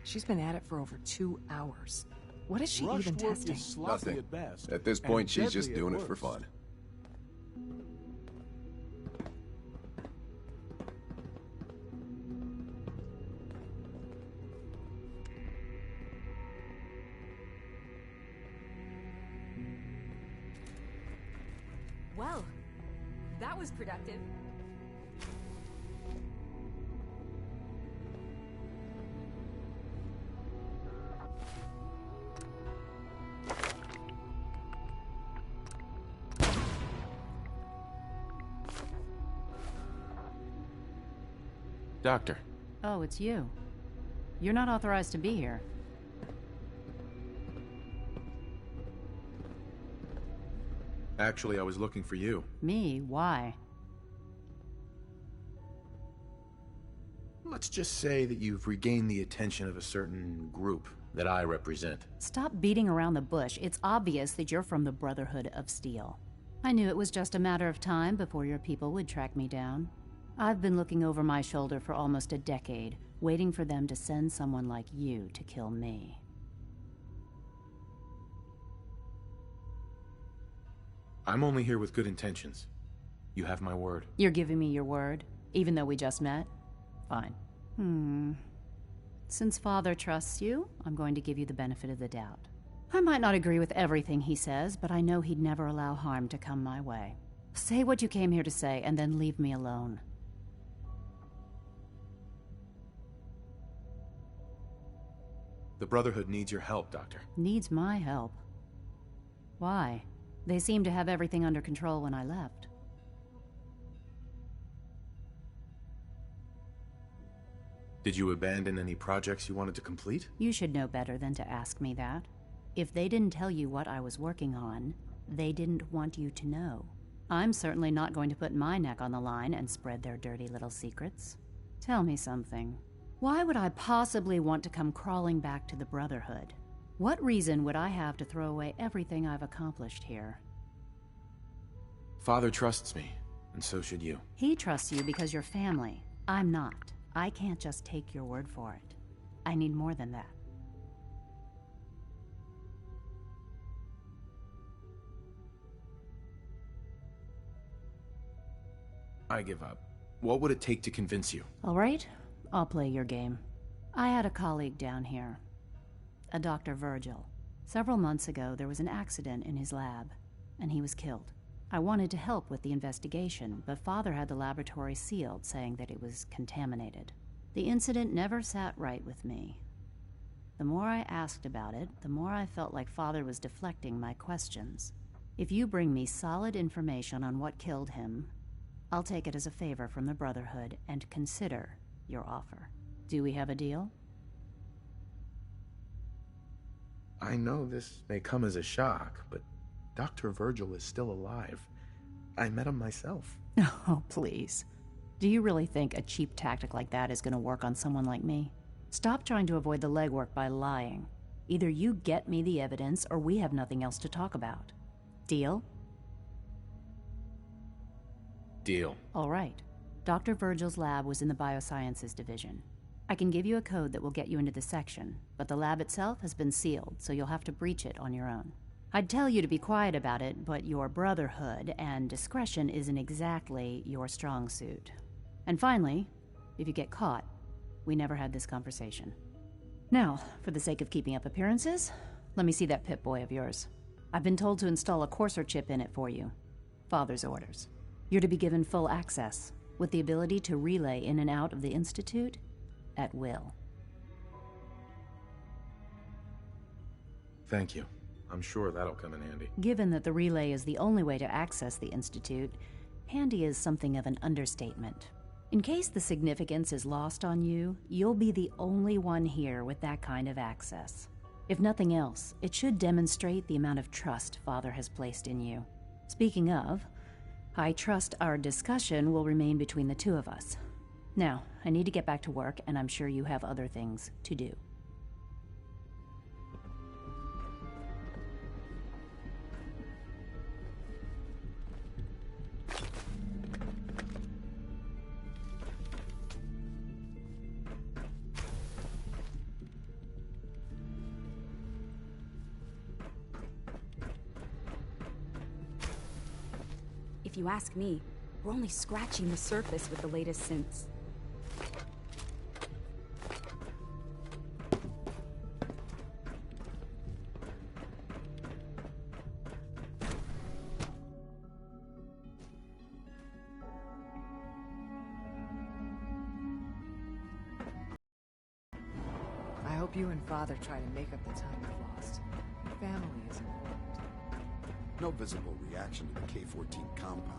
She's been at it for over 2 hours. What is she even Rushed work testing? is sloppy Nothing. at best, At this and point, she's deadly just at doing it for worst. fun. Well, that was productive. Doctor. Oh, it's you. You're not authorized to be here. Actually, I was looking for you. Me? Why? Let's just say that you've regained the attention of a certain group that I represent. Stop beating around the bush. It's obvious that you're from the Brotherhood of Steel. I knew it was just a matter of time before your people would track me down. I've been looking over my shoulder for almost a decade, waiting for them to send someone like you to kill me. I'm only here with good intentions. You have my word. You're giving me your word, even though we just met? Fine. Since Father trusts you, I'm going to give you the benefit of the doubt. I might not agree with everything he says, but I know he'd never allow harm to come my way. Say what you came here to say, and then leave me alone. The Brotherhood needs your help, Doctor. Needs my help. Why? They seemed to have everything under control when I left. Did you abandon any projects you wanted to complete? You should know better than to ask me that. If they didn't tell you what I was working on, they didn't want you to know. I'm certainly not going to put my neck on the line and spread their dirty little secrets. Tell me something. Why would I possibly want to come crawling back to the Brotherhood? What reason would I have to throw away everything I've accomplished here? Father trusts me, and so should you. He trusts you because you're family. I'm not. I can't just take your word for it. I need more than that. I give up. What would it take to convince you? All right, I'll play your game. I had a colleague down here, a Dr. Virgil. Several months ago, there was an accident in his lab, and he was killed. I wanted to help with the investigation, but Father had the laboratory sealed, saying that it was contaminated. The incident never sat right with me. The more I asked about it, the more I felt like Father was deflecting my questions. If you bring me solid information on what killed him, I'll take it as a favor from the Brotherhood and consider your offer. Do we have a deal? I know this may come as a shock, but Dr. Virgil is still alive. I met him myself. Oh, please. Do you really think a cheap tactic like that is going to work on someone like me? Stop trying to avoid the legwork by lying. Either you get me the evidence, or we have nothing else to talk about. Deal? Deal. All right. Dr. Virgil's lab was in the Biosciences Division. I can give you a code that will get you into the section, but the lab itself has been sealed, so you'll have to breach it on your own. I'd tell you to be quiet about it, but your Brotherhood and discretion isn't exactly your strong suit. And finally, if you get caught, we never had this conversation. Now, for the sake of keeping up appearances, let me see that Pip-Boy of yours. I've been told to install a Courser chip in it for you. Father's orders. You're to be given full access, with the ability to relay in and out of the Institute at will. Thank you. I'm sure that'll come in handy. Given that the relay is the only way to access the Institute, handy is something of an understatement. In case the significance is lost on you, you'll be the only one here with that kind of access. If nothing else, it should demonstrate the amount of trust Father has placed in you. Speaking of, I trust our discussion will remain between the two of us. Now, I need to get back to work, and I'm sure you have other things to do. If you ask me, we're only scratching the surface with the latest synths. I hope you and Father try to make up the time you've lost. Family is important. No visible reaction to the K-14 compound.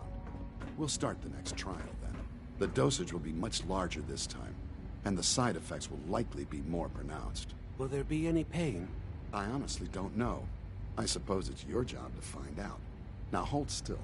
We'll start the next trial then. The dosage will be much larger this time, and the side effects will likely be more pronounced. Will there be any pain? I honestly don't know. I suppose it's your job to find out. Now hold still.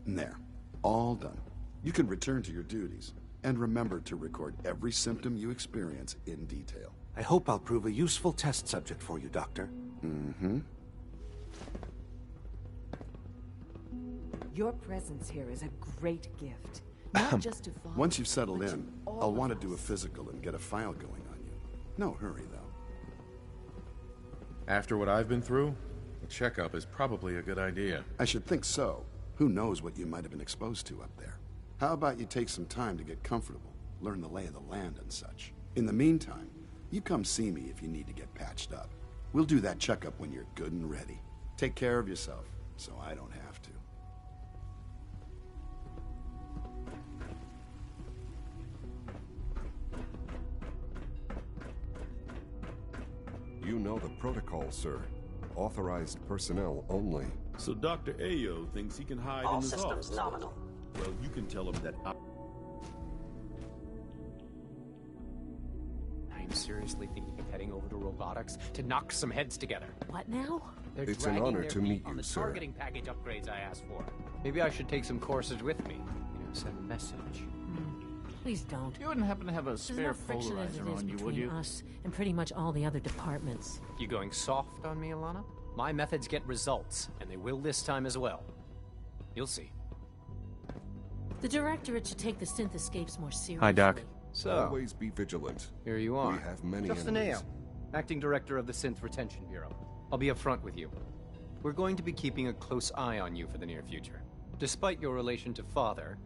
There. All done. You can return to your duties. And remember to record every symptom you experience in detail. I hope I'll prove a useful test subject for you, Doctor. Mm-hmm. Your presence here is a great gift. Not just to Father. Once you've settled but to in, all I'll of want to do a us. physical and get a file going on you. No hurry, though. After what I've been through, a checkup is probably a good idea. I should think so. Who knows what you might have been exposed to up there? How about you take some time to get comfortable, learn the lay of the land and such. In the meantime, you come see me if you need to get patched up. We'll do that checkup when you're good and ready. Take care of yourself, so I don't have to. You know the protocol, sir. Authorized personnel only. So Dr. Ayo thinks he can hide in his office. Nominal. Well, you can tell him that I'm seriously thinking of heading over to robotics to knock some heads together. What now? They're It's an dragging honor their to feet meet on you, the sir. targeting package upgrades I asked for. Maybe I should take some courses with me. Send a message. Please don't. You wouldn't happen to have a There's spare enough friction as polarizer it is on you, would between you? us and pretty much all the other departments. You going soft on me, Alana? My methods get results, and they will this time as well. You'll see. The Directorate should take the synth escapes more seriously. Hi, Doc. So, Always be vigilant. here you are. We have many Justin enemies. Ayo, Acting Director of the Synth Retention Bureau. I'll be upfront with you. We're going to be keeping a close eye on you for the near future. Despite your relation to Father,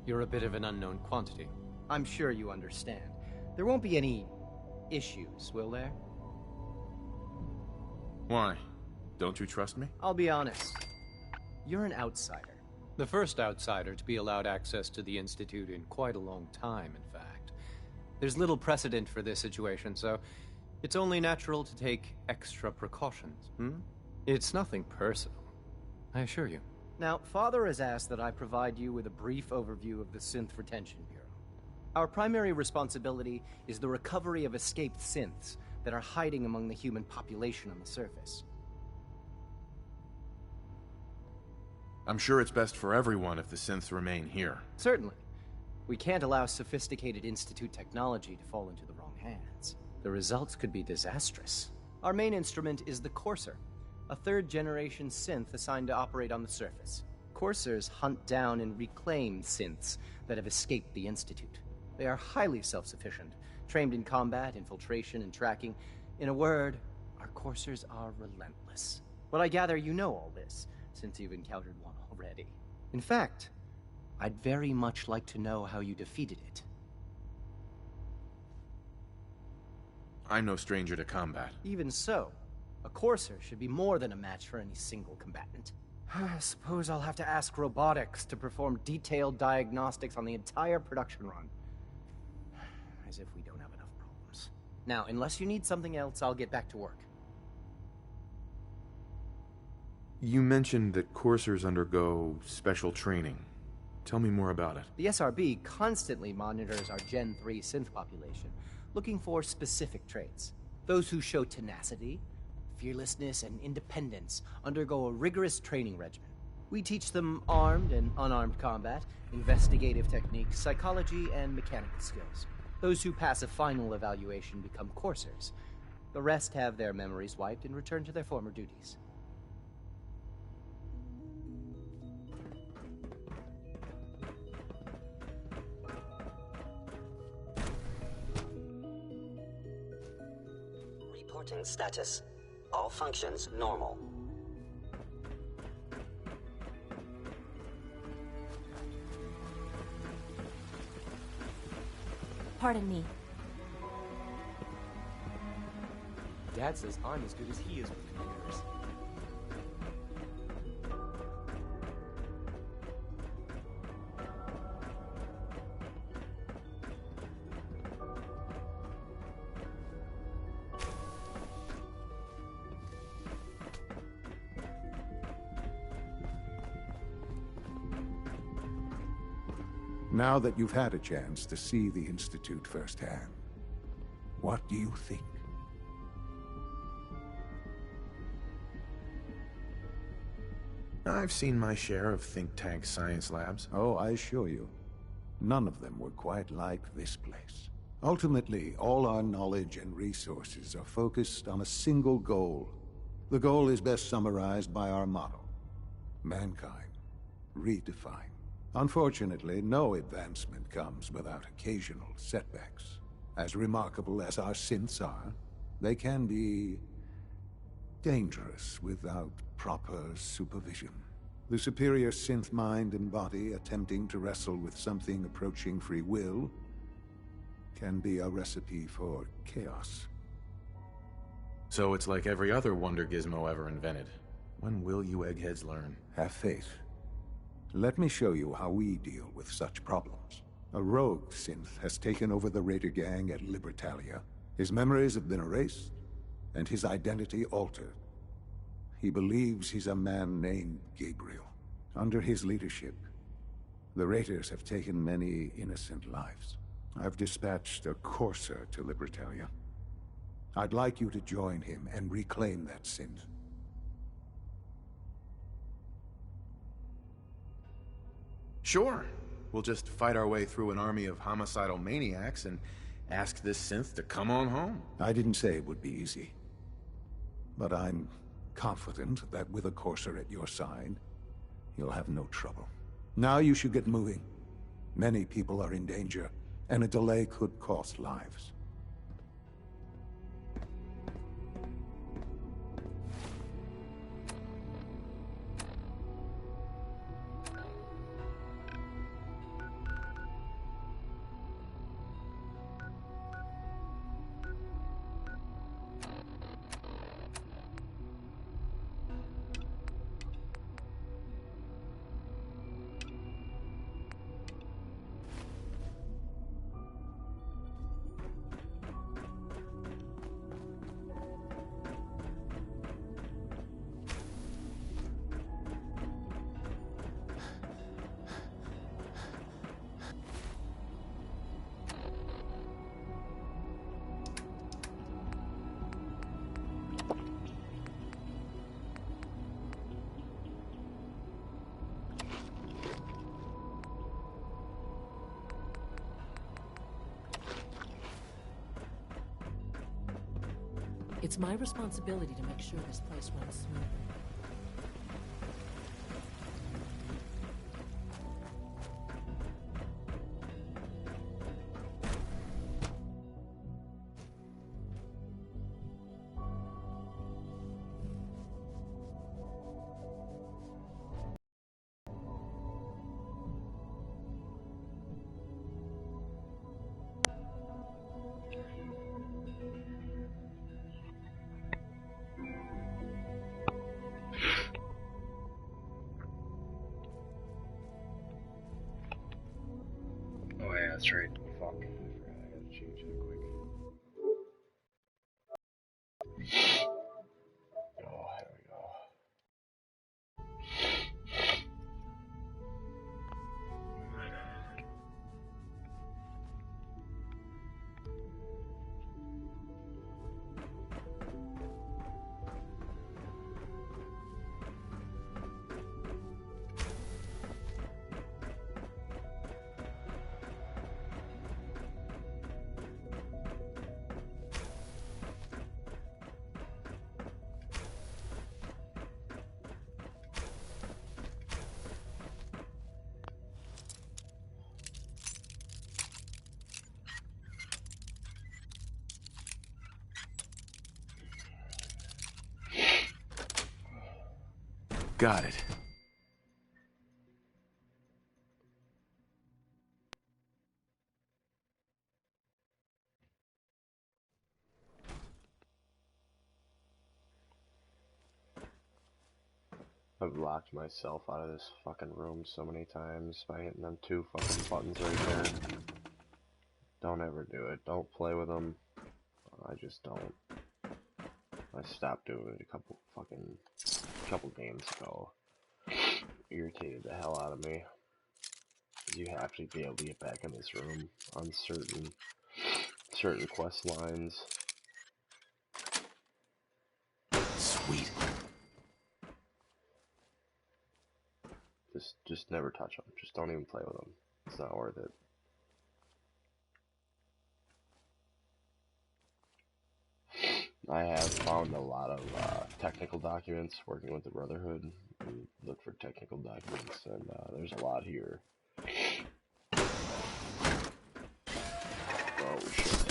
you're a bit of an unknown quantity. I'm sure you understand. There won't be any issues, will there? Why? Don't you trust me? I'll be honest. You're an outsider. The first outsider to be allowed access to the Institute in quite a long time, in fact. There's little precedent for this situation, so it's only natural to take extra precautions, It's nothing personal, I assure you. Now, Father has asked that I provide you with a brief overview of the Synth Retention Bureau. Our primary responsibility is the recovery of escaped synths that are hiding among the human population on the surface. I'm sure it's best for everyone if the synths remain here. Certainly. We can't allow sophisticated Institute technology to fall into the wrong hands. The results could be disastrous. Our main instrument is the Courser, a third-generation synth assigned to operate on the surface. Coursers hunt down and reclaim synths that have escaped the Institute. They are highly self-sufficient, trained in combat, infiltration, and tracking. In a word, our Coursers are relentless. But I gather you know all this, since you've encountered one already. In fact, I'd very much like to know how you defeated it. I'm no stranger to combat. Even so, a Courser should be more than a match for any single combatant. I suppose I'll have to ask robotics to perform detailed diagnostics on the entire production run. As if we don't have enough problems. Now, unless you need something else, I'll get back to work. You mentioned that coursers undergo special training. Tell me more about it. The SRB constantly monitors our Gen 3 synth population, looking for specific traits. Those who show tenacity, fearlessness, and independence undergo a rigorous training regimen. We teach them armed and unarmed combat, investigative techniques, psychology, and mechanical skills. Those who pass a final evaluation become coursers. The rest have their memories wiped and return to their former duties. status. All functions normal. Pardon me. Dad says I'm as good as he is with computers. Now that you've had a chance to see the Institute firsthand, what do you think? I've seen my share of think tank science labs. Oh, I assure you, none of them were quite like this place. Ultimately, all our knowledge and resources are focused on a single goal. The goal is best summarized by our motto: mankind, redefined. Unfortunately, no advancement comes without occasional setbacks. As remarkable as our synths are, they can be dangerous without proper supervision. The superior synth mind and body attempting to wrestle with something approaching free will can be a recipe for chaos. So it's like every other wonder gizmo ever invented. When will you eggheads learn? Have faith. Let me show you how we deal with such problems. A rogue synth has taken over the Raider gang at Libertalia. His memories have been erased, and his identity altered. He believes he's a man named Gabriel. Under his leadership, the Raiders have taken many innocent lives. I've dispatched a courser to Libertalia. I'd like you to join him and reclaim that synth. Sure. We'll just fight our way through an army of homicidal maniacs and ask this synth to come on home. I didn't say it would be easy. But I'm confident that with a courser at your side, you'll have no trouble. Now you should get moving. Many people are in danger, and a delay could cost lives. It's my responsibility to make sure this place runs smoothly. Got it. I've locked myself out of this fucking room so many times by hitting them 2 fucking buttons right there. Don't ever do it. Don't play with them. I just don't. I stopped doing it a couple games ago. Irritated the hell out of me. You have to be able to get back in this room on certain quest lines. Sweet. Just never touch them. Just don't even play with them. It's not worth it. I have found a lot of technical documents working with the Brotherhood. And look for technical documents, and there's a lot here. Oh shit.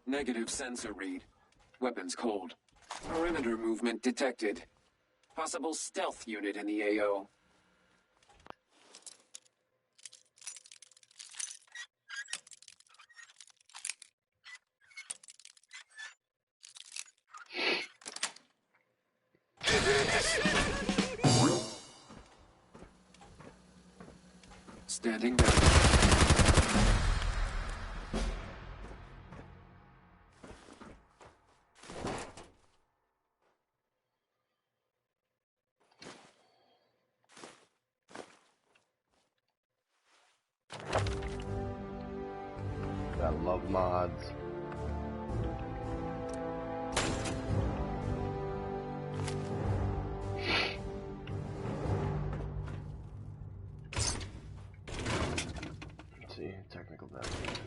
Negative sensor read. Weapons cold. Perimeter movement detected. Possible stealth unit in the AO. Standing down. I love mods. Let's see, technical document.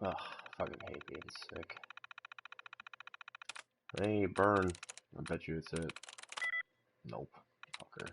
Ugh, fucking hate being sick. Hey, burn. I bet you it's it. Nope. Fucker.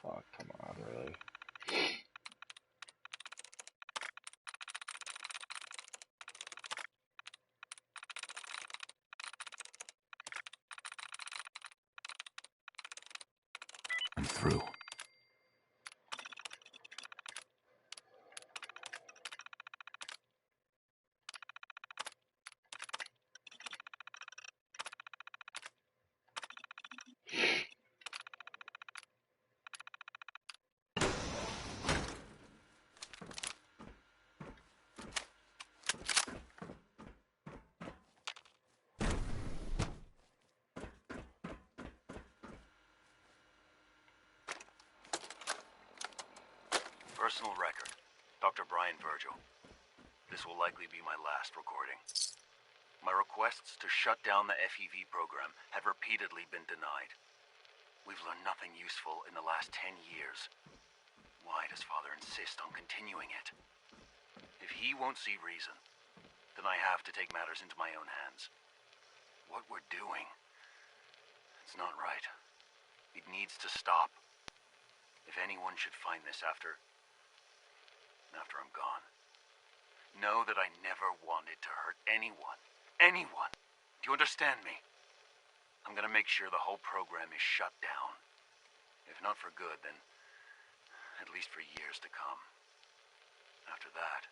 Fuck, come on, really? I'm through. Personal record. Dr. Brian Virgil. This will likely be my last recording. My requests to shut down the FEV program have repeatedly been denied. We've learned nothing useful in the last 10 years. Why does Father insist on continuing it? If he won't see reason, then I have to take matters into my own hands. What we're doing, it's not right. It needs to stop. If anyone should find this after I'm gone, know that I never wanted to hurt anyone. Anyone! Do you understand me? I'm gonna make sure the whole program is shut down. If not for good, then at least for years to come. After that,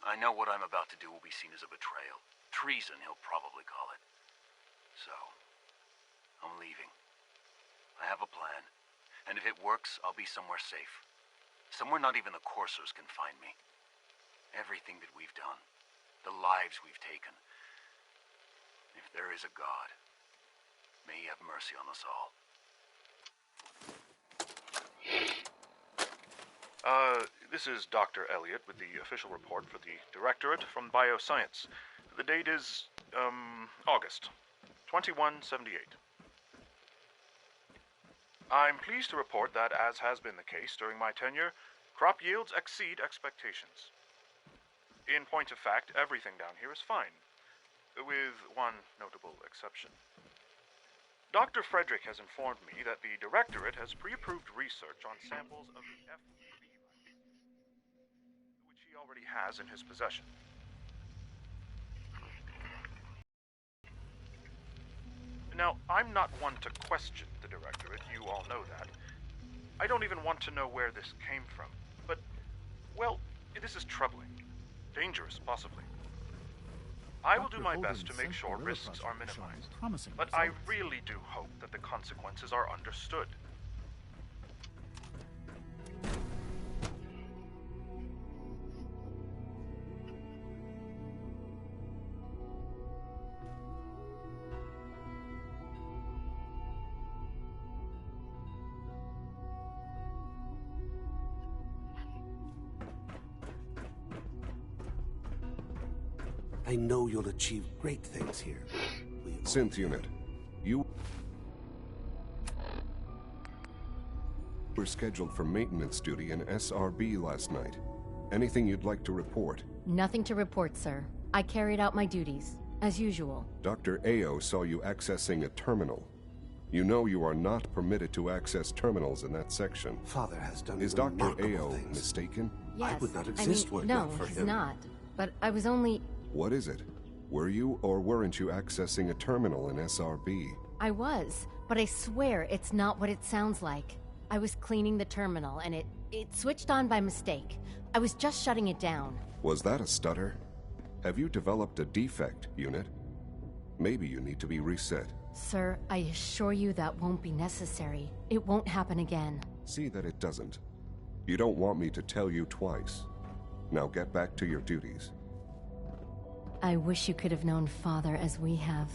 I know what I'm about to do will be seen as a betrayal. Treason, he'll probably call it. So, I'm leaving. I have a plan, and if it works, I'll be somewhere safe. Somewhere not even the Coursers can find me. Everything that we've done, the lives we've taken. If there is a God, may he have mercy on us all. This is Dr. Elliot with the official report for the Directorate from Bioscience. The date is, August 2178. I'm pleased to report that, as has been the case during my tenure, crop yields exceed expectations. In point of fact, everything down here is fine, with one notable exception. Dr. Frederick has informed me that the Directorate has pre-approved research on samples of the FEV virus, which he already has in his possession. Now, I'm not one to question the Directorate, you all know that. I don't even want to know where this came from, but, well, this is troubling. Dangerous, possibly. I will do my best to make sure risks are minimized, but I really do hope that the consequences are understood. I know you'll achieve great things here. Synth unit, you were scheduled for maintenance duty in SRB last night. Anything you'd like to report? Nothing to report, sir. I carried out my duties, as usual. Dr. Ao saw you accessing a terminal. You know you are not permitted to access terminals in that section. Father has done Is Dr. remarkable Ao things. mistaken? Yes. I would not exist were it no, not for he's him. not. But I was only... What is it? Were you or weren't you accessing a terminal in SRB? I was, but I swear it's not what it sounds like. I was cleaning the terminal and it switched on by mistake. I was just shutting it down. Was that a stutter? Have you developed a defect, Unit? Maybe you need to be reset. Sir, I assure you that won't be necessary. It won't happen again. See that it doesn't. You don't want me to tell you twice. Now get back to your duties. I wish you could have known Father as we have.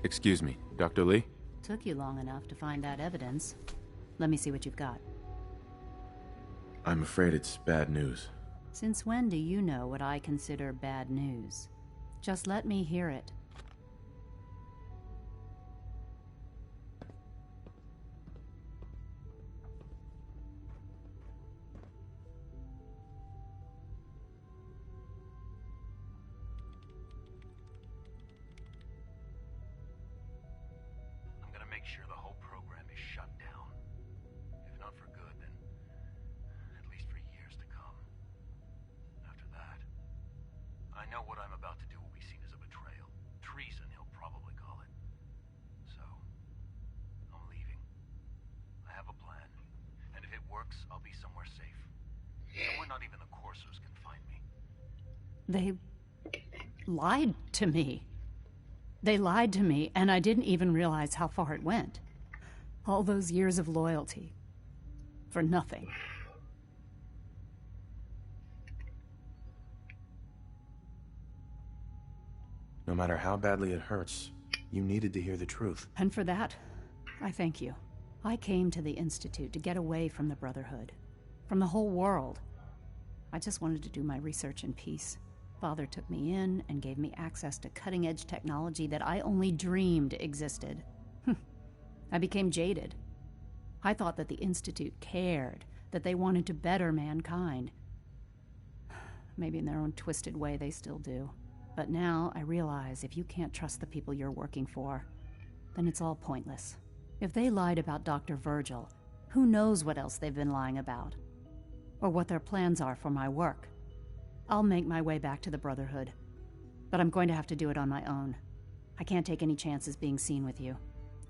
Excuse me, Dr. Lee? Took you long enough to find that evidence. Let me see what you've got. I'm afraid it's bad news. Since when do you know what I consider bad news? Just let me hear it. Sure the whole program is shut down. If not for good, then at least for years to come. After that, I know what I'm about to do will be seen as a betrayal. Treason, he'll probably call it. So, I'm leaving. I have a plan, and if it works, I'll be somewhere safe. Somewhere not even the Coursers can find me. They lied to me. They lied to me, and I didn't even realize how far it went. All those years of loyalty. For nothing. No matter how badly it hurts, you needed to hear the truth. And for that, I thank you. I came to the Institute to get away from the Brotherhood. From the whole world. I just wanted to do my research in peace. Father took me in and gave me access to cutting-edge technology that I only dreamed existed. I became jaded. I thought that the Institute cared, that they wanted to better mankind. Maybe in their own twisted way they still do. But now I realize if you can't trust the people you're working for, then it's all pointless. If they lied about Dr. Virgil, who knows what else they've been lying about? Or what their plans are for my work? I'll make my way back to the Brotherhood, but I'm going to have to do it on my own. I can't take any chances being seen with you.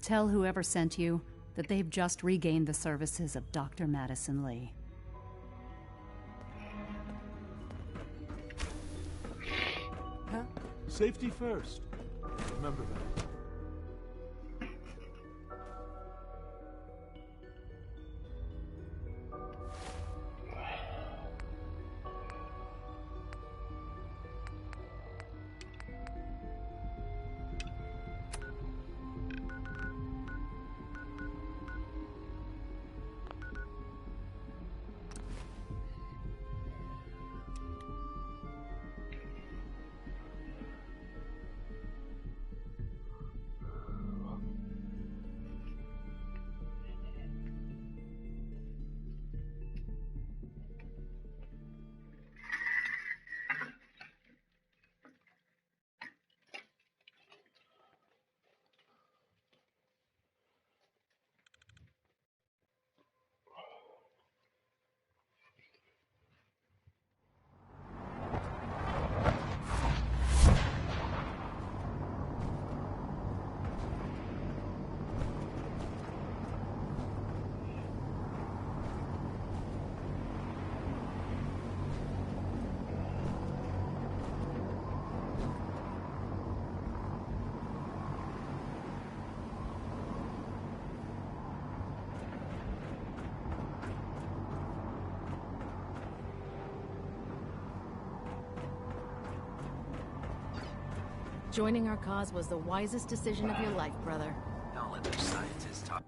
Tell whoever sent you that they've just regained the services of Dr. Madison Lee. Huh? Safety first. Remember that. Joining our cause was the wisest decision of your life, brother. Don't let those scientists talk.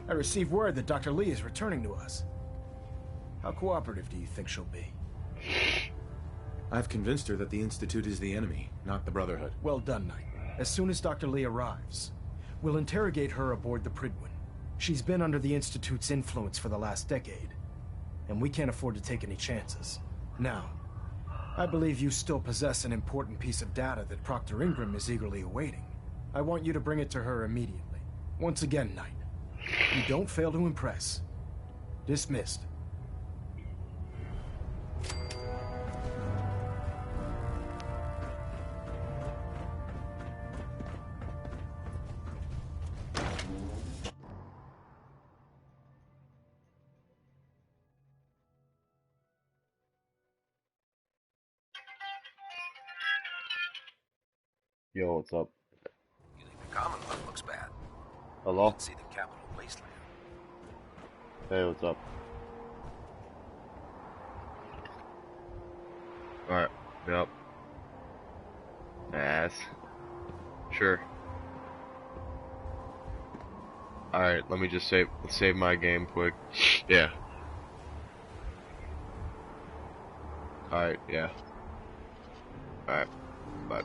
I received word that Dr. Lee is returning to us. How cooperative do you think she'll be? I've convinced her that the Institute is the enemy, not the Brotherhood. Well done, Knight. As soon as Dr. Lee arrives, we'll interrogate her aboard the Prydwen. She's been under the Institute's influence for the last decade, and we can't afford to take any chances. Now, I believe you still possess an important piece of data that Proctor Ingram is eagerly awaiting. I want you to bring it to her immediately. Once again, Knight, you don't fail to impress. Dismissed. Yo, what's up? You think the Commonwealth looks bad? Hello? You should see the capital wasteland. Hey, what's up? Alright, yep. Ass. Sure. Alright, let me just save my game quick. Yeah. Alright, yeah. Alright, bye.